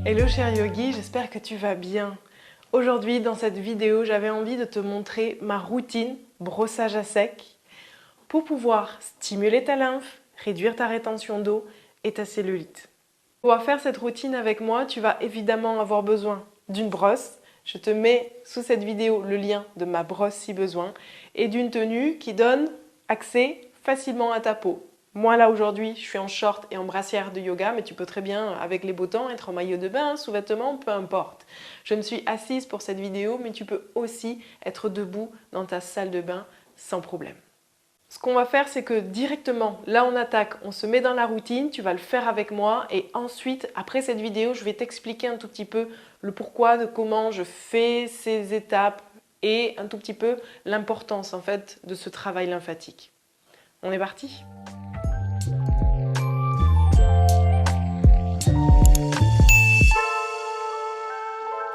Hello cher yogi, j'espère que tu vas bien. Aujourd'hui dans cette vidéo, j'avais envie de te montrer ma routine brossage à sec pour pouvoir stimuler ta lymphe, réduire ta rétention d'eau et ta cellulite. Pour pouvoir faire cette routine avec moi, tu vas évidemment avoir besoin d'une brosse. Je te mets sous cette vidéo le lien de ma brosse si besoin et d'une tenue qui donne accès facilement à ta peau. Moi là aujourd'hui, je suis en short et en brassière de yoga, mais tu peux très bien, avec les beaux temps, être en maillot de bain, sous-vêtements, peu importe. Je me suis assise pour cette vidéo, mais tu peux aussi être debout dans ta salle de bain sans problème. Ce qu'on va faire, c'est que directement, là on attaque, on se met dans la routine, tu vas le faire avec moi et ensuite, après cette vidéo, je vais t'expliquer un tout petit peu le pourquoi, de comment je fais ces étapes et un tout petit peu l'importance en fait de ce travail lymphatique. On est parti ?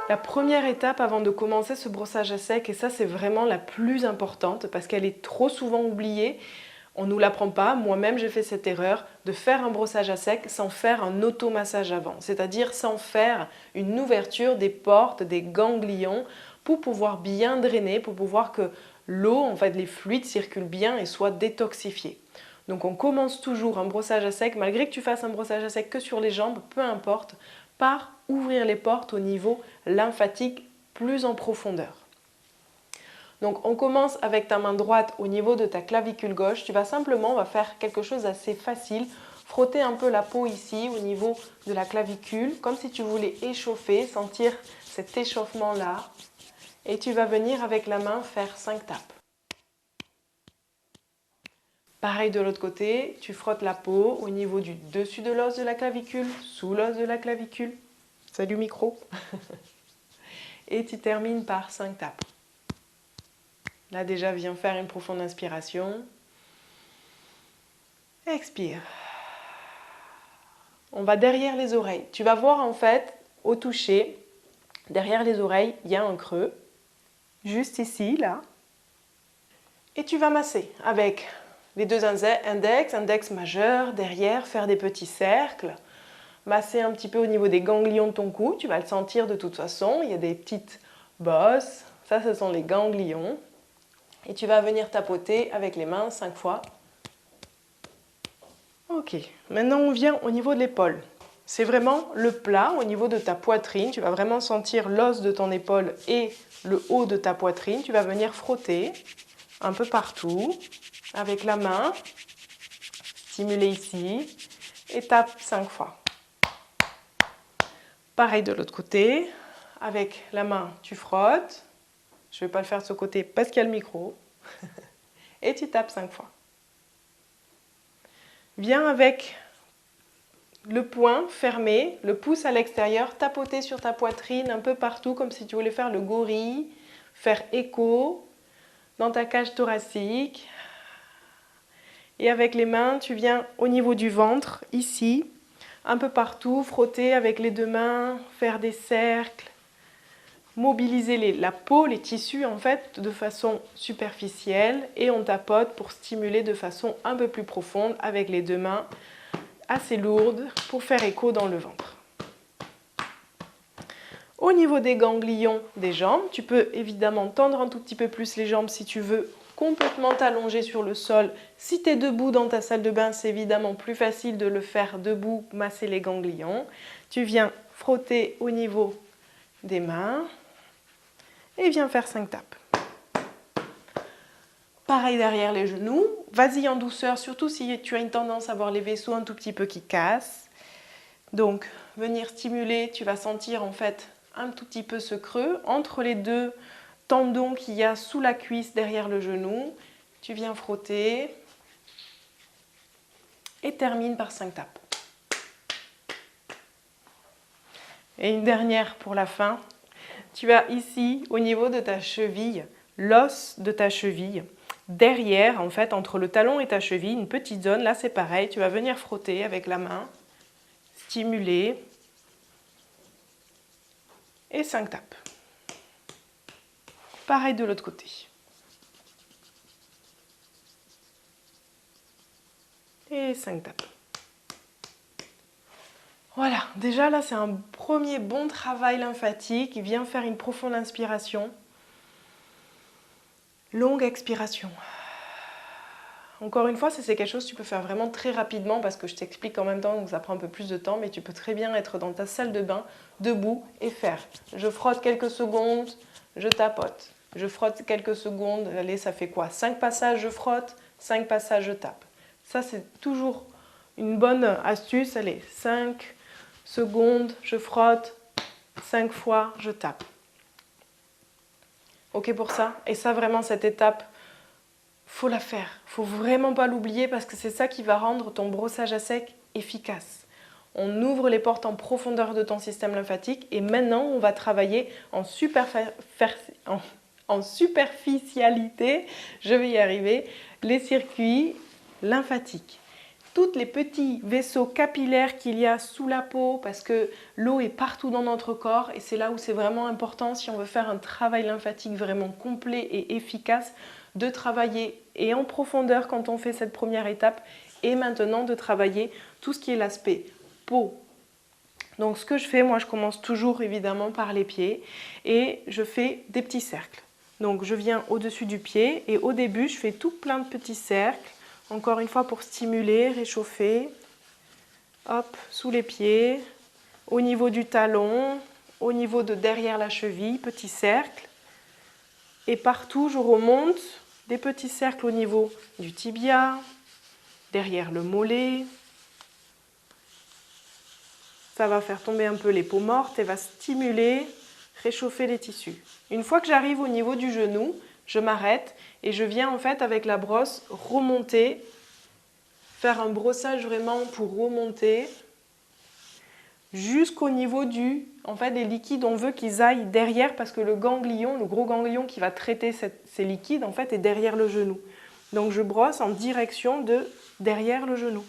La première étape avant de commencer ce brossage à sec, et ça c'est vraiment la plus importante parce qu'elle est trop souvent oubliée, on ne nous l'apprend pas, moi-même j'ai fait cette erreur de faire un brossage à sec sans faire un automassage avant, c'est-à-dire sans faire une ouverture des portes, des ganglions pour pouvoir bien drainer, pour pouvoir que l'eau, en fait les fluides circulent bien et soient détoxifiés. Donc on commence toujours un brossage à sec, malgré que tu fasses un brossage à sec que sur les jambes, peu importe, par ouvrir les portes au niveau lymphatique plus en profondeur. Donc on commence avec ta main droite au niveau de ta clavicule gauche. Tu vas simplement, on va faire quelque chose d'assez facile, frotter un peu la peau ici au niveau de la clavicule, comme si tu voulais échauffer, sentir cet échauffement là. Et tu vas venir avec la main faire 5 tapes. Pareil de l'autre côté, tu frottes la peau au niveau du dessus de l'os de la clavicule, sous l'os de la clavicule. Salut micro. Et tu termines par 5 tapes. Là déjà, viens faire une profonde inspiration. Expire. On va derrière les oreilles. Tu vas voir en fait, au toucher, derrière les oreilles, il y a un creux. Juste ici, là. Et tu vas masser avec les deux index majeur, derrière, faire des petits cercles. Masser un petit peu au niveau des ganglions de ton cou. Tu vas le sentir de toute façon. Il y a des petites bosses. Ça, ce sont les ganglions. Et tu vas venir tapoter avec les mains 5 fois. Ok, maintenant on vient au niveau de l'épaule. C'est vraiment le plat au niveau de ta poitrine. Tu vas vraiment sentir l'os de ton épaule et le haut de ta poitrine. Tu vas venir frotter un peu partout avec la main. Stimuler ici et tape 5 fois. Pareil de l'autre côté. Avec la main, tu frottes. Je ne vais pas le faire de ce côté parce qu'il y a le micro. Et tu tapes 5 fois. Viens avec le poing fermé, le pouce à l'extérieur, tapoter sur ta poitrine un peu partout comme si tu voulais faire le gorille, faire écho dans ta cage thoracique. Et avec les mains, tu viens au niveau du ventre, ici, un peu partout, frotter avec les deux mains, faire des cercles, mobiliser la peau, les tissus en fait, de façon superficielle et on tapote pour stimuler de façon un peu plus profonde avec les deux mains assez lourdes pour faire écho dans le ventre. Au niveau des ganglions des jambes, tu peux évidemment tendre un tout petit peu plus les jambes si tu veux complètement t'allonger sur le sol. Si tu es debout dans ta salle de bain, c'est évidemment plus facile de le faire debout, masser les ganglions. Tu viens frotter au niveau des mains et viens faire 5 tapes. Pareil derrière les genoux, vas-y en douceur, surtout si tu as une tendance à avoir les vaisseaux un tout petit peu qui cassent. Donc, venir stimuler, tu vas sentir en fait un tout petit peu ce creux entre les deux tendons qu'il y a sous la cuisse derrière le genou. Tu viens frotter et termine par 5 tapes. Et une dernière pour la fin. Tu as ici, au niveau de ta cheville, l'os de ta cheville. Derrière, en fait, entre le talon et ta cheville, une petite zone. Là, c'est pareil. Tu vas venir frotter avec la main, stimuler. Et 5 tapes. Pareil de l'autre côté. et 5 tapes. Voilà, déjà là c'est un premier bon travail lymphatique. Viens faire une profonde inspiration. Longue expiration. Encore une fois, c'est quelque chose que tu peux faire vraiment très rapidement parce que je t'explique en même temps, donc ça prend un peu plus de temps, mais tu peux très bien être dans ta salle de bain, debout et faire. Je frotte quelques secondes, je tapote. Je frotte quelques secondes, allez, ça fait quoi? 5 passages, je frotte, 5 passages, je tape. Ça, c'est toujours une bonne astuce. Allez, 5 secondes, je frotte, 5 fois, je tape. Ok pour ça? Et ça, vraiment, cette étape, faut la faire. Faut vraiment pas l'oublier parce que c'est ça qui va rendre ton brossage à sec efficace. On ouvre les portes en profondeur de ton système lymphatique et maintenant, on va travailler en superficialité, je vais y arriver, les circuits lymphatiques. Tous les petits vaisseaux capillaires qu'il y a sous la peau parce que l'eau est partout dans notre corps et c'est là où c'est vraiment important si on veut faire un travail lymphatique vraiment complet et efficace de travailler et en profondeur quand on fait cette première étape et maintenant de travailler tout ce qui est l'aspect peau. Donc ce que je fais, moi je commence toujours évidemment par les pieds et je fais des petits cercles. Donc je viens au-dessus du pied et au début je fais tout plein de petits cercles. Encore une fois pour stimuler, réchauffer. Hop, sous les pieds, au niveau du talon, au niveau de derrière la cheville, petit cercle. Et partout, je remonte des petits cercles au niveau du tibia, derrière le mollet. Ça va faire tomber un peu les peaux mortes et va stimuler, réchauffer les tissus. Une fois que j'arrive au niveau du genou, je m'arrête et je viens en fait avec la brosse remonter, faire un brossage vraiment pour remonter jusqu'au niveau des liquides. On veut qu'ils aillent derrière parce que le ganglion, le gros ganglion qui va traiter ces liquides en fait est derrière le genou. Donc je brosse en direction de derrière le genou.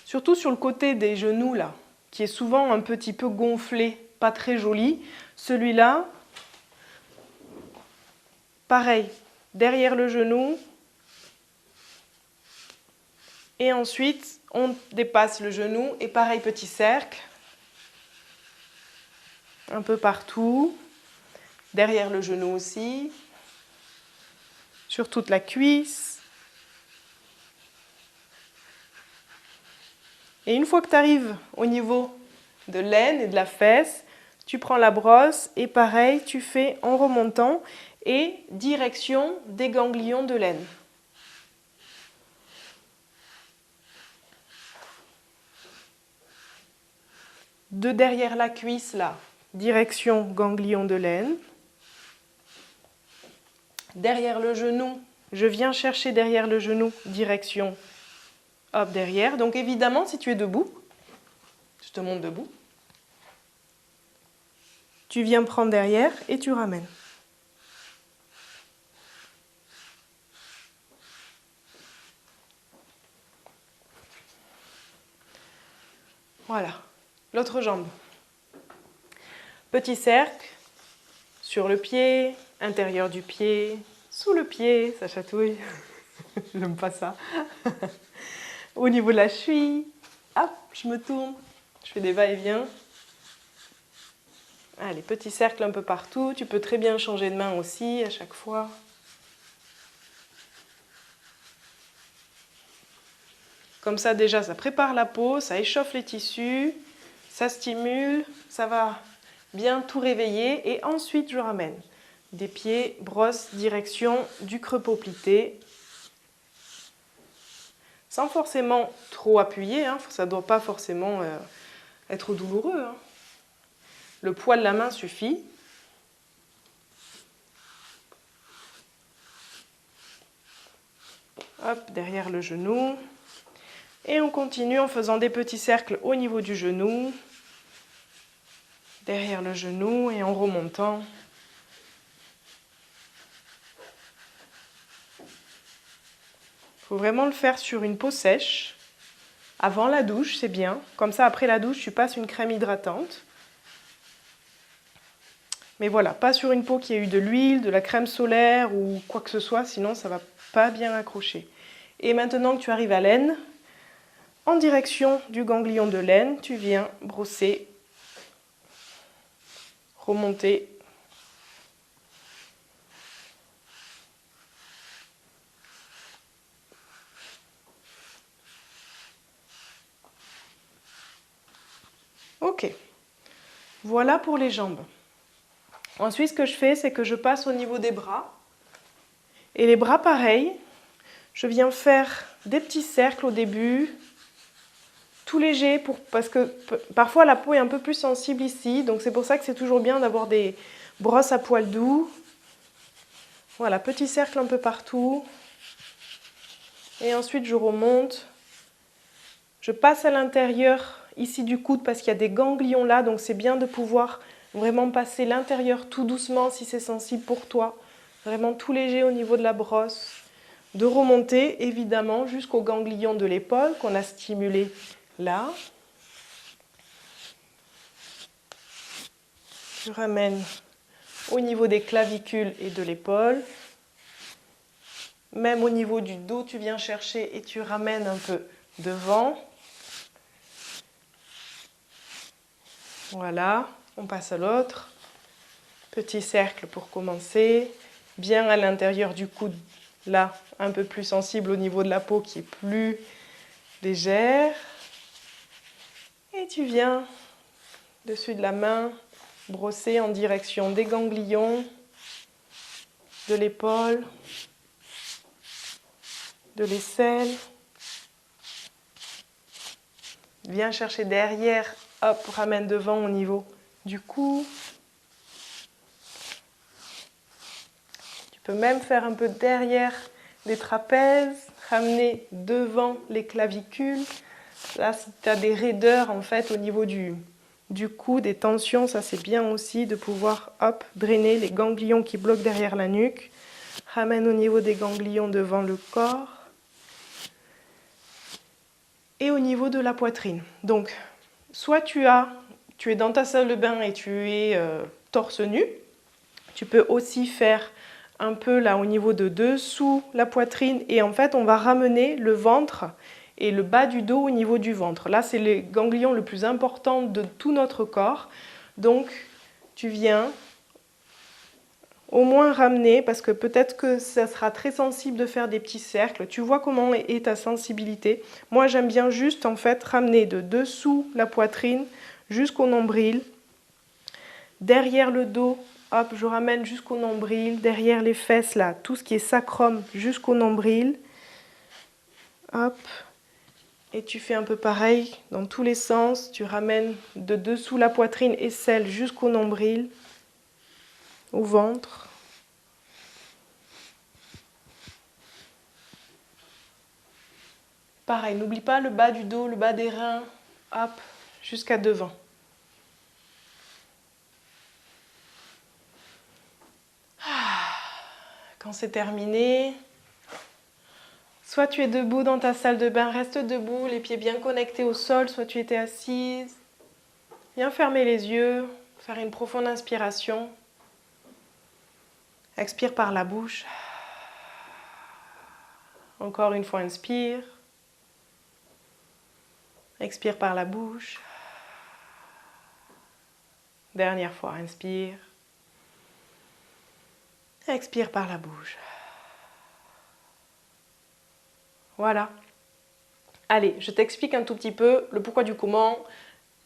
Surtout sur le côté des genoux là, qui est souvent un petit peu gonflé, pas très joli. Celui-là, pareil, derrière le genou. Et ensuite, on dépasse le genou et pareil, petit cercle. Un peu partout. Derrière le genou aussi. Sur toute la cuisse. Et une fois que tu arrives au niveau de l'aine et de la fesse, tu prends la brosse et pareil, tu fais en remontant et direction des ganglions de l'aine. De derrière la cuisse, là, direction ganglion de l'aine. Derrière le genou, je viens chercher derrière le genou, direction, hop, derrière. Donc évidemment, si tu es debout, je te montre debout, tu viens prendre derrière et tu ramènes. Voilà, l'autre jambe. Petit cercle, sur le pied, intérieur du pied, sous le pied, ça chatouille, je n'aime pas ça. Au niveau de la cheville, hop, je me tourne, je fais des va-et-vient. Allez, petit cercle un peu partout, tu peux très bien changer de main aussi à chaque fois. Comme ça déjà, ça prépare la peau, ça échauffe les tissus, ça stimule, ça va bien tout réveiller. Et ensuite, je ramène des pieds, brosse, direction du creux poplité. Sans forcément trop appuyer, hein, ça ne doit pas forcément être douloureux. Hein. Le poids de la main suffit. Hop, derrière le genou. Et on continue en faisant des petits cercles au niveau du genou, derrière le genou et en remontant. Il faut vraiment le faire sur une peau sèche. Avant la douche, c'est bien. Comme ça, après la douche, tu passes une crème hydratante. Mais voilà, pas sur une peau qui a eu de l'huile, de la crème solaire ou quoi que ce soit, sinon ça va pas bien accroché. Et maintenant que tu arrives à l'aine, en direction du ganglion de l'aine, tu viens brosser, remonter. Ok, voilà pour les jambes. Ensuite, ce que je fais, c'est que je passe au niveau des bras. Et les bras, pareil, je viens faire des petits cercles au début, tout léger, parce que parfois la peau est un peu plus sensible ici, donc c'est pour ça que c'est toujours bien d'avoir des brosses à poils doux. Voilà, petit cercle un peu partout. Et ensuite, je remonte. Je passe à l'intérieur ici du coude parce qu'il y a des ganglions là, donc c'est bien de pouvoir vraiment passer l'intérieur tout doucement si c'est sensible pour toi. Vraiment tout léger au niveau de la brosse. De remonter évidemment jusqu'au ganglion de l'épaule qu'on a stimulé là. Je ramène au niveau des clavicules et de l'épaule. Même au niveau du dos, tu viens chercher et tu ramènes un peu devant. Voilà, on passe à l'autre. Petit cercle pour commencer. Bien à l'intérieur du coude, là, un peu plus sensible au niveau de la peau qui est plus légère. Et tu viens dessus de la main brosser en direction des ganglions, de l'épaule, de l'aisselle. Viens chercher derrière, hop, ramène devant au niveau du cou. Tu peux même faire un peu derrière les trapèzes, ramener devant les clavicules. Là, si tu as des raideurs en fait au niveau du cou, des tensions, ça c'est bien aussi de pouvoir hop, drainer les ganglions qui bloquent derrière la nuque. Ramène au niveau des ganglions devant le corps. Et au niveau de la poitrine. Donc, soit tu es dans ta salle de bain et tu es torse nu. Tu peux aussi faire un peu là au niveau de dessous la poitrine et en fait on va ramener le ventre et le bas du dos au niveau du ventre. Là c'est les ganglions le plus important de tout notre corps. Donc tu viens au moins ramener parce que peut-être que ça sera très sensible de faire des petits cercles. Tu vois comment est ta sensibilité. Moi j'aime bien juste en fait ramener de dessous la poitrine jusqu'au nombril. Derrière le dos, hop, je ramène jusqu'au nombril, derrière les fesses là, tout ce qui est sacrum jusqu'au nombril. Hop. Et tu fais un peu pareil dans tous les sens. Tu ramènes de dessous la poitrine et celle jusqu'au nombril, au ventre. Pareil, n'oublie pas le bas du dos, le bas des reins, hop, jusqu'à devant. Quand c'est terminé, soit tu es debout dans ta salle de bain, reste debout, les pieds bien connectés au sol, soit tu étais assise. Viens fermer les yeux, faire une profonde inspiration. Expire par la bouche. Encore une fois, inspire. Expire par la bouche. Dernière fois, inspire. Expire par la bouche. Voilà. Allez, je t'explique un tout petit peu le pourquoi du comment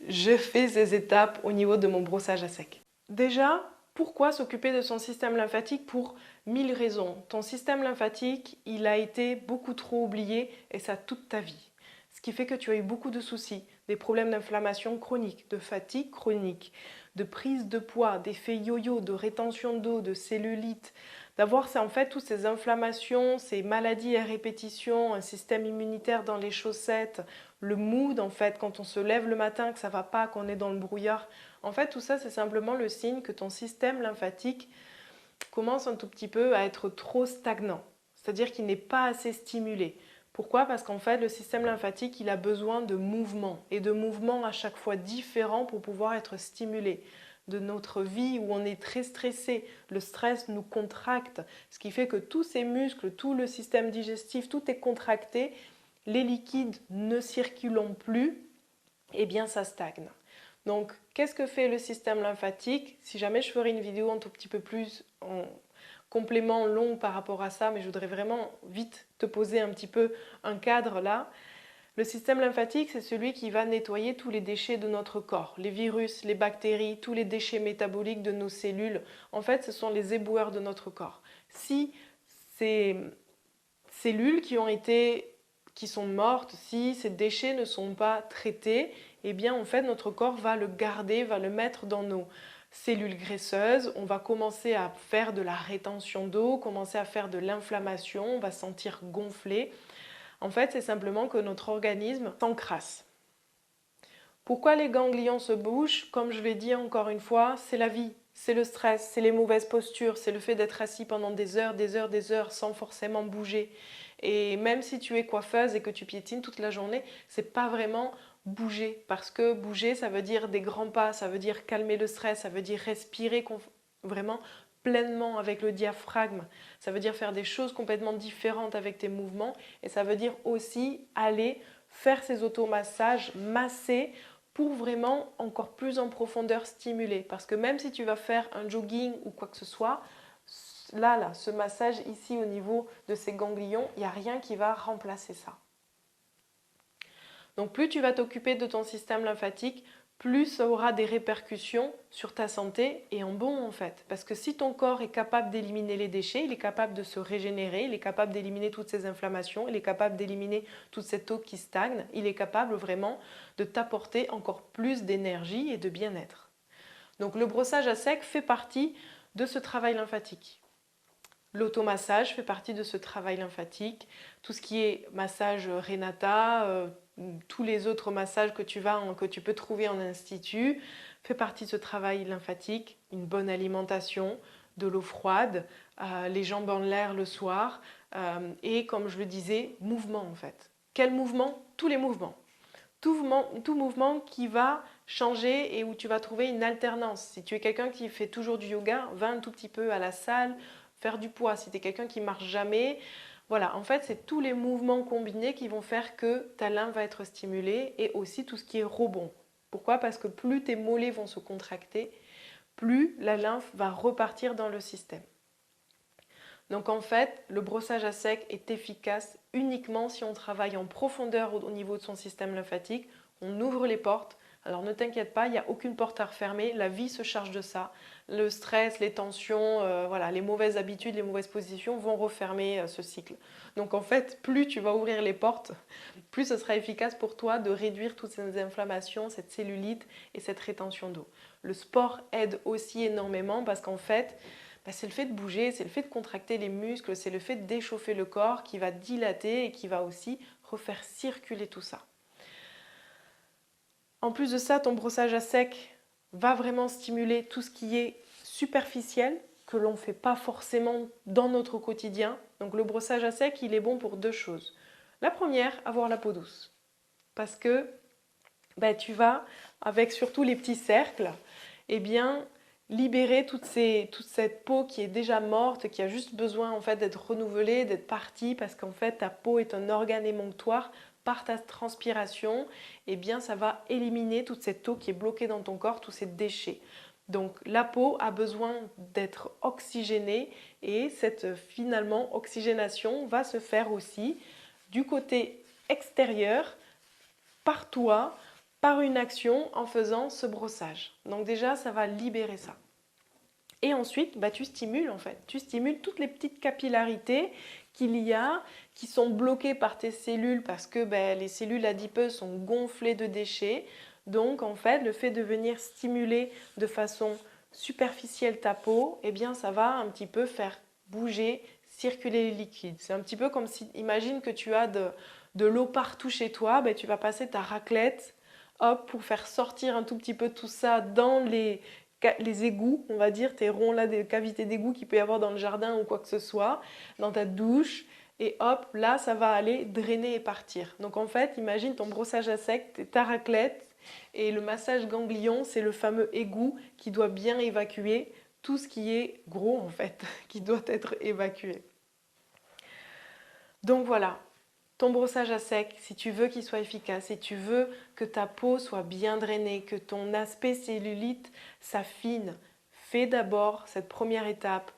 je fais ces étapes au niveau de mon brossage à sec. Déjà, pourquoi s'occuper de son système lymphatique? Pour 1000 raisons. Ton système lymphatique, il a été beaucoup trop oublié et ça toute ta vie. Ce qui fait que tu as eu beaucoup de soucis, des problèmes d'inflammation chronique, de fatigue chronique, de prise de poids, d'effets yo-yo, de rétention d'eau, de cellulite, d'avoir en fait toutes ces inflammations, ces maladies à répétition, un système immunitaire dans les chaussettes, le mood en fait quand on se lève le matin que ça va pas, qu'on est dans le brouillard. En fait tout ça c'est simplement le signe que ton système lymphatique commence un tout petit peu à être trop stagnant, c'est-à-dire qu'il n'est pas assez stimulé. Pourquoi? Parce qu'en fait, le système lymphatique, il a besoin de mouvements et de mouvements à chaque fois différents pour pouvoir être stimulé. de notre vie où on est très stressé. Le stress nous contracte, ce qui fait que tous ces muscles, tout le système digestif, tout est contracté, les liquides ne circulant plus, eh bien ça stagne. Donc, qu'est-ce que fait le système lymphatique? Si jamais je ferai une vidéo un tout petit peu plus en complément long par rapport à ça, mais je voudrais vraiment vite te poser un petit peu un cadre là. Le système lymphatique, c'est celui qui va nettoyer tous les déchets de notre corps, les virus, les bactéries, tous les déchets métaboliques de nos cellules. En fait, ce sont les éboueurs de notre corps. Si ces cellules qui sont mortes, si ces déchets ne sont pas traités, eh bien en fait notre corps va le garder, va le mettre dans nos cellules graisseuses, on va commencer à faire de la rétention d'eau, commencer à faire de l'inflammation, on va se sentir gonflé. En fait, c'est simplement que notre organisme s'encrasse. Pourquoi les ganglions se bougent? Comme je l'ai dit encore une fois, c'est la vie, c'est le stress, c'est les mauvaises postures, c'est le fait d'être assis pendant des heures sans forcément bouger. Et même si tu es coiffeuse et que tu piétines toute la journée, c'est pas vraiment bouger, parce que bouger, ça veut dire des grands pas, ça veut dire calmer le stress, ça veut dire respirer vraiment pleinement avec le diaphragme, ça veut dire faire des choses complètement différentes avec tes mouvements, et ça veut dire aussi aller faire ces automassages, masser pour vraiment encore plus en profondeur stimuler. Parce que même si tu vas faire un jogging ou quoi que ce soit, là, ce massage ici au niveau de ces ganglions, il n'y a rien qui va remplacer ça. Donc plus tu vas t'occuper de ton système lymphatique, plus ça aura des répercussions sur ta santé et en bon en fait. Parce que si ton corps est capable d'éliminer les déchets, il est capable de se régénérer, il est capable d'éliminer toutes ces inflammations, il est capable d'éliminer toute cette eau qui stagne, il est capable vraiment de t'apporter encore plus d'énergie et de bien-être. Donc le brossage à sec fait partie de ce travail lymphatique. L'automassage fait partie de ce travail lymphatique. Tout ce qui est massage Renata, tous les autres massages que tu peux trouver en institut, fait partie de ce travail lymphatique. Une bonne alimentation, de l'eau froide, les jambes en l'air le soir et comme je le disais, mouvement en fait. Quel mouvement? Tous les mouvements. Tout mouvement qui va changer et où tu vas trouver une alternance. Si tu es quelqu'un qui fait toujours du yoga, va un tout petit peu à la salle, faire du poids. Si tu es quelqu'un qui marche jamais, voilà, en fait, c'est tous les mouvements combinés qui vont faire que ta lymphe va être stimulée et aussi tout ce qui est rebond. Pourquoi? Parce que plus tes mollets vont se contracter, plus la lymphe va repartir dans le système. Donc en fait, le brossage à sec est efficace uniquement si on travaille en profondeur au niveau de son système lymphatique, on ouvre les portes. Alors ne t'inquiète pas, il n'y a aucune porte à refermer, la vie se charge de ça. Le stress, les tensions, voilà, les mauvaises habitudes, les mauvaises positions vont refermer ce cycle. Donc en fait, plus tu vas ouvrir les portes, plus ce sera efficace pour toi de réduire toutes ces inflammations, cette cellulite et cette rétention d'eau. Le sport aide aussi énormément parce qu'en fait, c'est le fait de bouger, c'est le fait de contracter les muscles, c'est le fait d'échauffer le corps qui va dilater et qui va aussi refaire circuler tout ça. En plus de ça, ton brossage à sec va vraiment stimuler tout ce qui est superficiel, que l'on ne fait pas forcément dans notre quotidien. Donc le brossage à sec, il est bon pour deux choses. La première, avoir la peau douce. Parce que tu vas, avec surtout les petits cercles, eh bien, libérer toute cette peau qui est déjà morte, qui a juste besoin en fait d'être renouvelée, d'être partie, parce qu'en fait ta peau est un organe émonctoire. Par ta transpiration, eh bien, ça va éliminer toute cette eau qui est bloquée dans ton corps, tous ces déchets. Donc la peau a besoin d'être oxygénée et cette finalement oxygénation va se faire aussi du côté extérieur par toi, par une action en faisant ce brossage. Donc déjà, ça va libérer ça. Et ensuite, tu stimules en fait. Tu stimules toutes les petites capillarités qu'il y a, qui sont bloquées par tes cellules parce que les cellules adipeuses sont gonflées de déchets. Donc en fait, le fait de venir stimuler de façon superficielle ta peau, eh bien ça va un petit peu faire bouger, circuler les liquides. C'est un petit peu comme si, imagine que tu as de l'eau partout chez toi, tu vas passer ta raclette, hop, pour faire sortir un tout petit peu tout ça dans les égouts, on va dire, tes ronds là, des cavités d'égouts qu'il peut y avoir dans le jardin ou quoi que ce soit, dans ta douche, et hop, là, ça va aller drainer et partir. Donc en fait, imagine ton brossage à sec, ta raclette, Et le massage ganglion, c'est le fameux égout qui doit bien évacuer tout ce qui est gros en fait, qui doit être évacué. Donc voilà, ton brossage à sec, si tu veux qu'il soit efficace, si tu veux que ta peau soit bien drainée, que ton aspect cellulite s'affine, fais d'abord cette première étape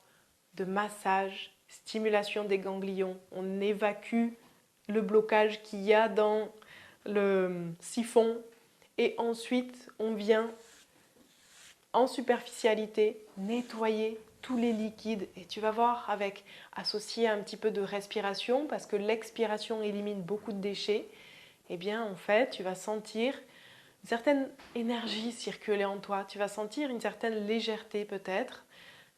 de massage, stimulation des ganglions. On évacue le blocage qu'il y a dans le siphon et ensuite on vient en superficialité nettoyer tous les liquides et tu vas voir avec associé un petit peu de respiration parce que l'expiration élimine beaucoup de déchets. Eh bien en fait tu vas sentir une certaine énergie circuler en toi, tu vas sentir une certaine légèreté peut-être.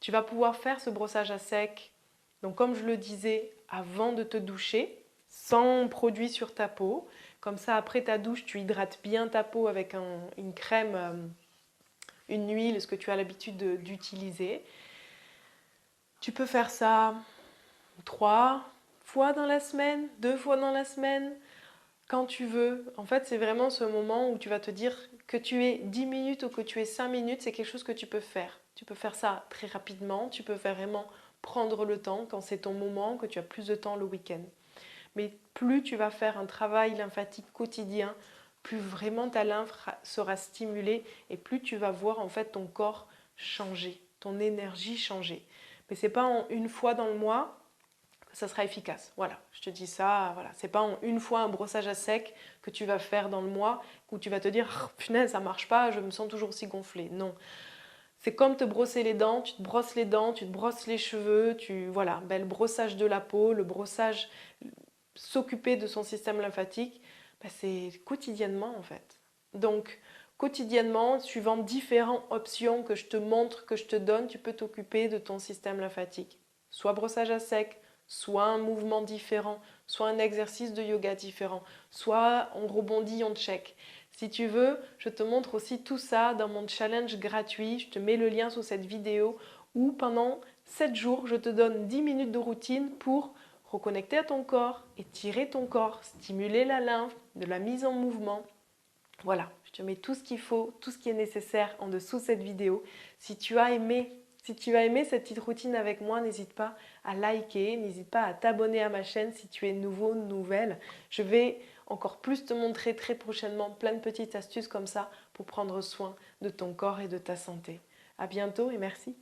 Tu vas pouvoir faire ce brossage à sec, donc comme je le disais, avant de te doucher, sans produit sur ta peau. Comme ça, après ta douche, tu hydrates bien ta peau avec une crème, une huile, ce que tu as l'habitude d'utiliser. Tu peux faire ça 3 fois dans la semaine, 2 fois dans la semaine, quand tu veux. En fait, c'est vraiment ce moment où tu vas te dire que tu aies 10 minutes ou que tu aies 5 minutes, c'est quelque chose que tu peux faire. Tu peux faire ça très rapidement, tu peux vraiment prendre le temps quand c'est ton moment, que tu as plus de temps le week-end. Mais plus tu vas faire un travail lymphatique quotidien, plus vraiment ta lymphe sera stimulée et plus tu vas voir en fait ton corps changer, ton énergie changer. Mais c'est pas en une fois dans le mois que ça sera efficace. Voilà, je te dis ça, voilà. C'est pas en une fois un brossage à sec que tu vas faire dans le mois où tu vas te dire oh, punaise, ça marche pas, je me sens toujours aussi gonflée. Non. C'est comme te brosser les dents, tu te brosses les dents, tu te brosses les cheveux, voilà, ben, le brossage de la peau, le brossage, s'occuper de son système lymphatique, ben, c'est quotidiennement en fait. Donc quotidiennement, suivant différentes options que je te montre, que je te donne, tu peux t'occuper de ton système lymphatique. Soit brossage à sec, soit un mouvement différent, soit un exercice de yoga différent, soit on rebondit, on check. Si tu veux, je te montre aussi tout ça dans mon challenge gratuit. Je te mets le lien sous cette vidéo où pendant 7 jours, je te donne 10 minutes de routine pour reconnecter à ton corps, étirer ton corps, stimuler la lymphe, de la mise en mouvement. Voilà, je te mets tout ce qu'il faut, tout ce qui est nécessaire en dessous de cette vidéo. Si tu as aimé cette petite routine avec moi, n'hésite pas à liker, n'hésite pas à t'abonner à ma chaîne si tu es nouveau, nouvelle. Je vais encore plus te montrer très prochainement plein de petites astuces comme ça pour prendre soin de ton corps et de ta santé. À bientôt et merci.